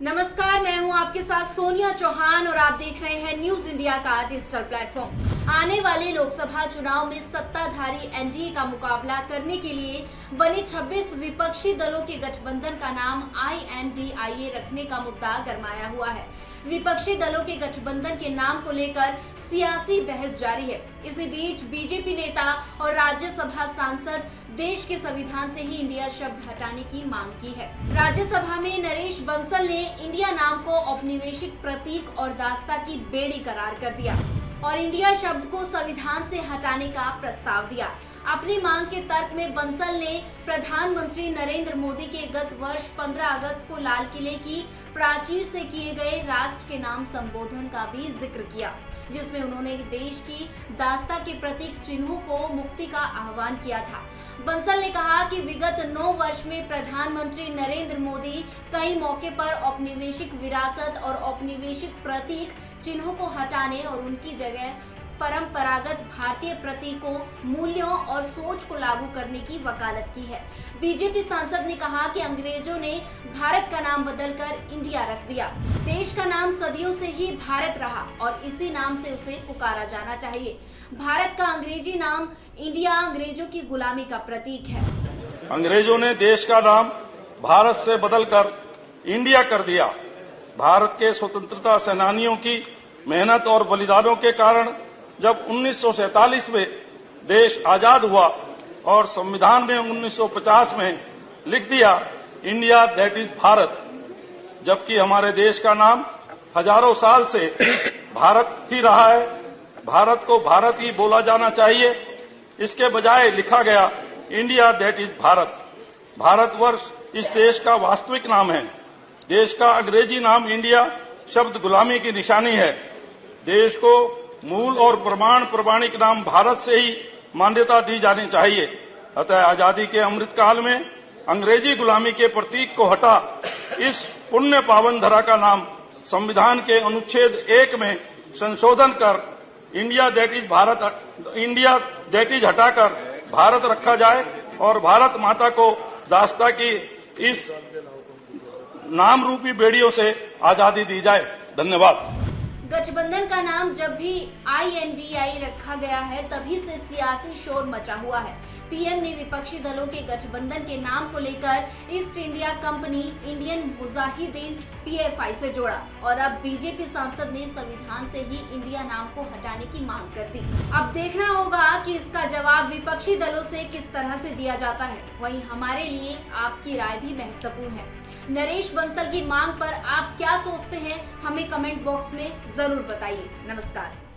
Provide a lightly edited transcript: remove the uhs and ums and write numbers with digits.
नमस्कार, मैं हूं आपके साथ सोनिया चौहान और आप देख रहे हैं न्यूज इंडिया का डिजिटल प्लेटफॉर्म। आने वाले लोकसभा चुनाव में सत्ताधारी एनडीए का मुकाबला करने के लिए बने 26 विपक्षी दलों के गठबंधन का नाम INDIA रखने का मुद्दा गरमाया हुआ है। विपक्षी दलों के गठबंधन के नाम को लेकर सियासी बहस जारी है। इसी बीच बीजेपी नेता और राज्यसभा सांसद देश के संविधान से ही इंडिया शब्द हटाने की मांग की है। राज्यसभा में नरेश बंसल ने इंडिया नाम को औपनिवेशिक प्रतीक और दास्ता की बेड़ी करार कर दिया और इंडिया शब्द को संविधान से हटाने का प्रस्ताव दिया। अपनी मांग के तर्क में बंसल ने प्रधानमंत्री नरेंद्र मोदी के गत वर्ष 15 अगस्त को लाल किले की प्राचीर से किए गए राष्ट्र के नाम संबोधन का भी जिक्र किया, जिसमें उन्होंने देश की दास्ता के प्रतीक चिन्हों को मुक्ति का आह्वान किया था। बंसल ने कहा कि विगत 9 वर्ष में प्रधानमंत्री नरेंद्र मोदी कई मौके पर औपनिवेशिक विरासत और औपनिवेशिक प्रतीक चिन्हों को हटाने और उनकी जगह परंपरागत भारतीय प्रतीकों, मूल्यों और सोच को लागू करने की वकालत की है। बीजेपी सांसद ने कहा कि अंग्रेजों ने भारत का नाम बदलकर इंडिया रख दिया। देश का नाम सदियों से ही भारत रहा और इसी नाम से उसे पुकारा जाना चाहिए। भारत का अंग्रेजी नाम इंडिया अंग्रेजों की गुलामी का प्रतीक है। अंग्रेजों ने देश का नाम भारत से बदलकर इंडिया कर दिया। भारत के स्वतंत्रता सेनानियों की मेहनत और बलिदानों के कारण जब 1947 में देश आजाद हुआ और संविधान में 1950 में लिख दिया इंडिया दैट इज भारत, जबकि हमारे देश का नाम हजारों साल से भारत ही रहा है। भारत को भारत ही बोला जाना चाहिए, इसके बजाय लिखा गया India that is Bharat. Bharatvarsh इस देश का वास्तविक नाम है। देश का अंग्रेजी नाम इंडिया शब्द गुलामी की निशानी है। देश को मूल और प्रमाणिक नाम भारत से ही मान्यता दी जानी चाहिए। अतः आजादी के अमृतकाल में अंग्रेजी गुलामी के प्रतीक को हटा इस पुण्य पावन धरा का नाम संविधान के अनुच्छेद 1 में संशोधन कर इंडिया दैट इज हटाकर भारत रखा जाए और भारत माता को दास्ता की इस नाम रूपी बेड़ियों से आजादी दी जाए। धन्यवाद। गठबंधन का नाम जब भी INDI रखा गया है तभी से सियासी शोर मचा हुआ है। पीएम ने विपक्षी दलों के गठबंधन के नाम को लेकर east India company, Indian Mujahideen PFI से जोड़ा और अब बीजेपी सांसद ने संविधान से ही इंडिया नाम को हटाने की मांग कर दी। अब देखना होगा कि इसका जवाब विपक्षी दलों से किस तरह से दिया जाता है। वहीं हमारे लिए आपकी राय भी महत्वपूर्ण है। नरेश बंसल की मांग पर आप क्या सोचते हैं, हमें कमेंट बॉक्स में जरूर बताइए। नमस्कार।